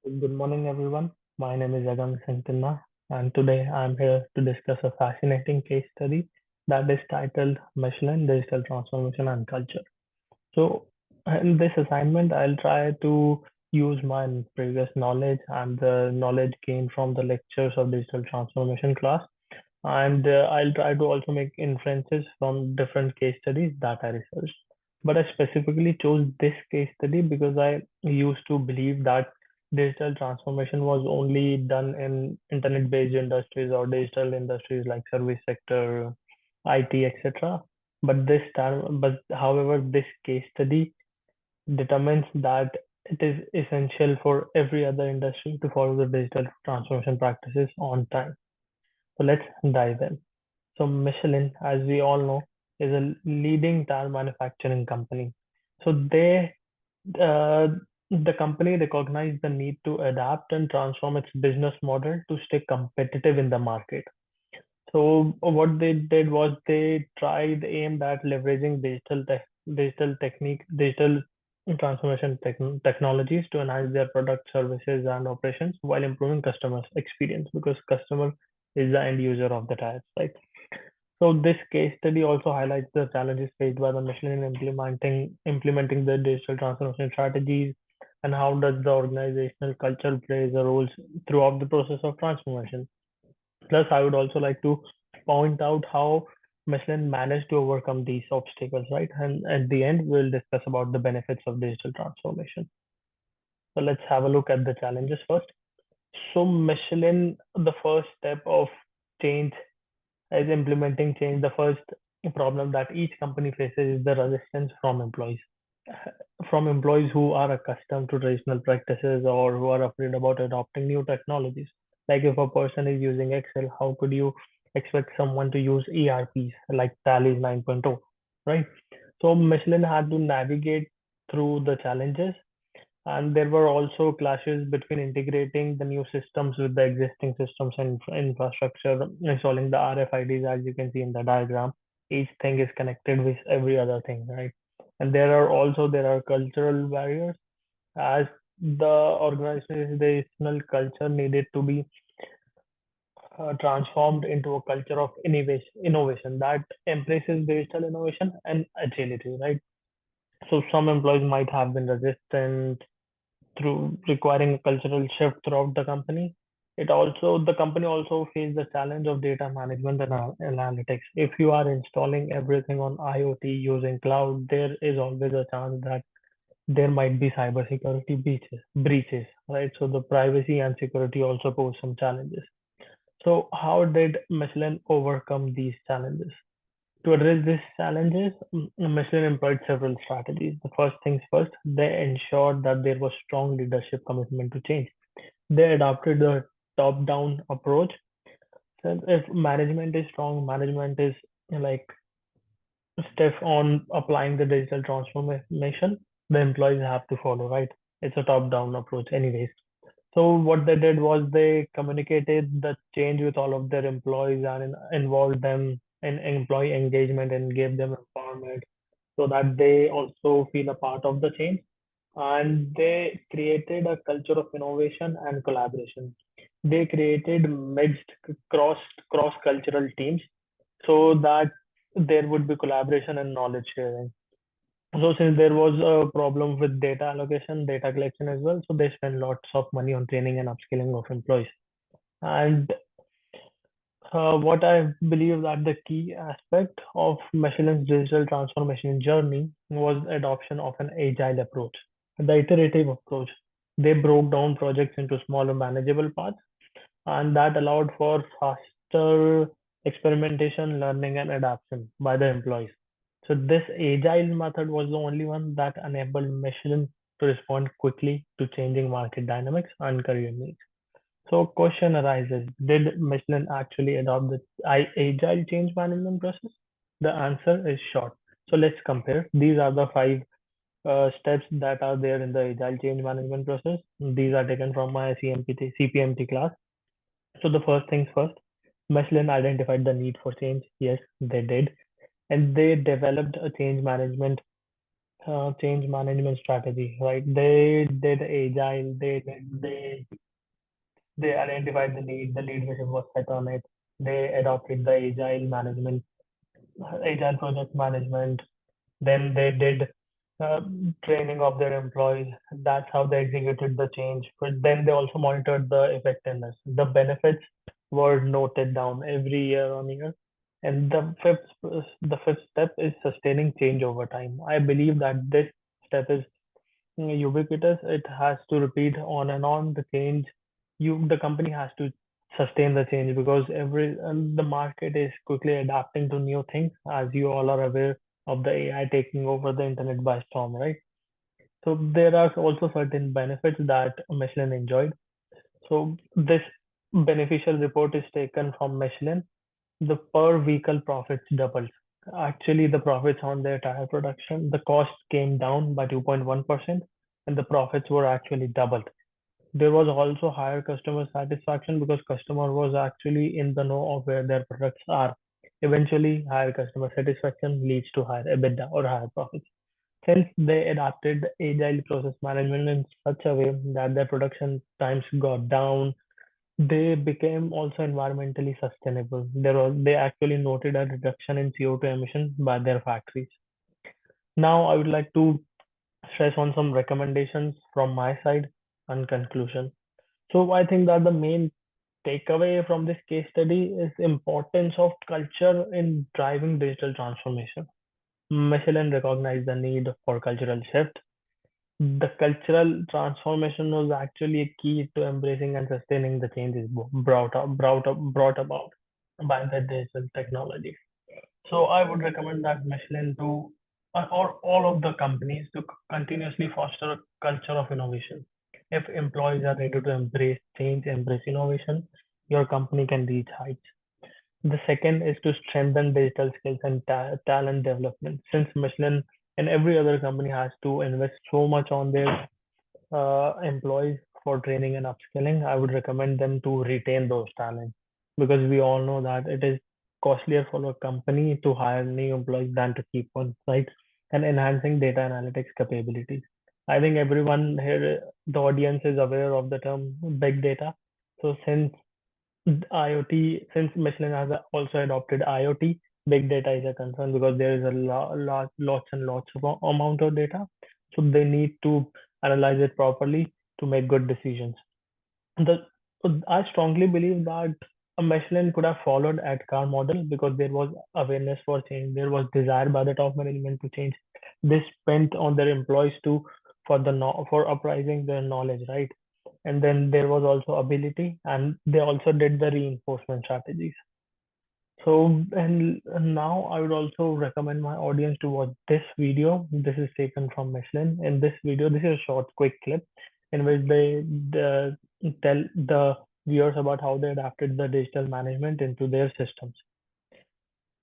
Good morning, everyone. My name is Agam, and today I'm here to discuss a fascinating case study that is titled Michelin Digital Transformation and Culture. So, in this assignment, I'll try to use my previous knowledge and the knowledge gained from the lectures of digital transformation class, and I'll try to also make inferences from different case studies that I researched. But I specifically chose this case study because I used to believe that digital transformation was only done in internet-based industries or digital industries like service sector, IT, etc. But however, this case study determines that it is essential for every other industry to follow the digital transformation practices on time. So let's dive in. So Michelin, as we all know, is a leading tire manufacturing company. So uh, the company recognized the need to adapt and transform its business model to stay competitive in the market. So what they did was they tried aimed at leveraging digital transformation technologies to enhance their product services and operations while improving customers experience because customer is the end user of the tires, right? So this case study also highlights the challenges faced by the Michelin in implementing the digital transformation strategies and how does the organizational culture plays a role throughout the process of transformation. Plus, I would also like to point out how Michelin managed to overcome these obstacles, right? And at the end, we'll discuss about the benefits of digital transformation. So let's have a look at the challenges first. So Michelin, the first step of change is implementing change. The first problem that each company faces is the resistance from employees who are accustomed to traditional practices or who are afraid about adopting new technologies. Like if a person is using Excel, how could you expect someone to use ERPs like Tally 9.0, right? So Michelin had to navigate through the challenges, and there were also clashes between integrating the new systems with the existing systems and infrastructure, installing the RFIDs, as you can see in the diagram. Each thing is connected with every other thing, right? And there are cultural barriers as the organizational culture needed to be transformed into a culture of innovation that embraces digital innovation and agility, right? So some employees might have been resistant through requiring a cultural shift throughout the company. The company also faced the challenge of data management and analytics. If you are installing everything on IoT using cloud, there is always a chance that there might be cybersecurity breaches, right? So the privacy and security also pose some challenges. So how did Michelin overcome these challenges? To address these challenges, Michelin employed several strategies. The first things first, they ensured that there was strong leadership commitment to change. They adopted the top-down approach. So if management is strong, management is like stiff on applying the digital transformation, the employees have to follow, right? It's a top-down approach, anyways. So what they did was they communicated the change with all of their employees and involved them in employee engagement and gave them empowerment so that they also feel a part of the change. And they created a culture of innovation and collaboration. They created mixed cross cultural teams so that there would be collaboration and knowledge sharing. So since there was a problem with data allocation, data collection as well, so they spend lots of money on training and upskilling of employees. And what I believe that the key aspect of Michelin's digital transformation journey was adoption of an agile approach, the iterative approach. They broke down projects into smaller manageable parts, and that allowed for faster experimentation, learning, and adaptation by the employees. So this agile method was the only one that enabled Michelin to respond quickly to changing market dynamics and career needs. So question arises, did Michelin actually adopt the agile change management process? The answer is short. So let's compare. These are the five steps that are there in the agile change management process. These are taken from my CPMT class. So the first things first, Michelin identified the need for change. Yes, they did. And they developed a change management change management strategy, right? They did agile. They identified the need. The leadership was set on it. They adopted the agile project management. Then they did uh, training of their employees. That's how they executed the change. But then they also monitored the effectiveness. The benefits were noted down every year on year. And the fifth step is sustaining change over time. I believe that this step is ubiquitous. It has to repeat on and on. The company has to sustain the change because the market is quickly adapting to new things, as you all are aware of the AI taking over the internet by storm, right? So there are also certain benefits that Michelin enjoyed. So this beneficial report is taken from Michelin. The per vehicle profits doubled. Actually, the profits on their tire production, the cost came down by 2.1%, and the profits were actually doubled. There was also higher customer satisfaction because customer was actually in the know of where their products are. Eventually, higher customer satisfaction leads to higher EBITDA or higher profits. Since they adapted agile process management in such a way that their production times got down, they became also environmentally sustainable. They actually noted a reduction in CO2 emissions by their factories. Now, I would like to stress on some recommendations from my side and conclusion. So I think that the main takeaway from this case study is importance of culture in driving digital transformation. Michelin recognized the need for cultural shift. The cultural transformation was actually a key to embracing and sustaining the changes brought about by the digital technology. So I would recommend that Michelin to or all of the companies to continuously foster a culture of innovation. If employees are ready to embrace change, embrace innovation, your company can reach heights. The second is to strengthen digital skills and talent development. Since Michelin and every other company has to invest so much on their employees for training and upskilling, I would recommend them to retain those talents because we all know that it is costlier for a company to hire new employees than to keep one, right? And enhancing data analytics capabilities. I think everyone here, the audience is aware of the term big data. So since Michelin has also adopted IoT, big data is a concern because there is a lots and lots of amount of data. So they need to analyze it properly to make good decisions. The I strongly believe that a Michelin could have followed at car model because there was awareness for change. There was desire by the top management to change. They spent on their employees to for uprising their knowledge, right? And then there was also ability, and they also did the reinforcement strategies. So, and now I would also recommend my audience to watch this video. This is taken from Michelin. In this video, this is a short, quick clip in which they tell the viewers about how they adapted the digital management into their systems.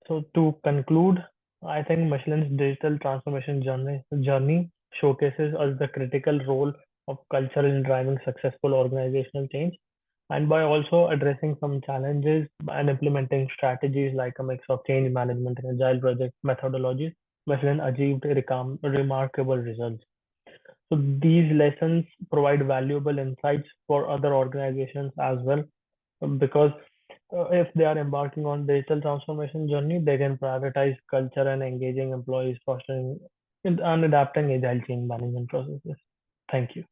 So to conclude, I think Michelin's digital transformation journey showcases us the critical role of culture in driving successful organizational change. And by also addressing some challenges and implementing strategies like a mix of change management and agile project methodologies, Michelin achieved remarkable results. So these lessons provide valuable insights for other organizations as well, because if they are embarking on digital transformation journey, they can prioritize culture and engaging employees, fostering and adapting agile change management processes. Thank you.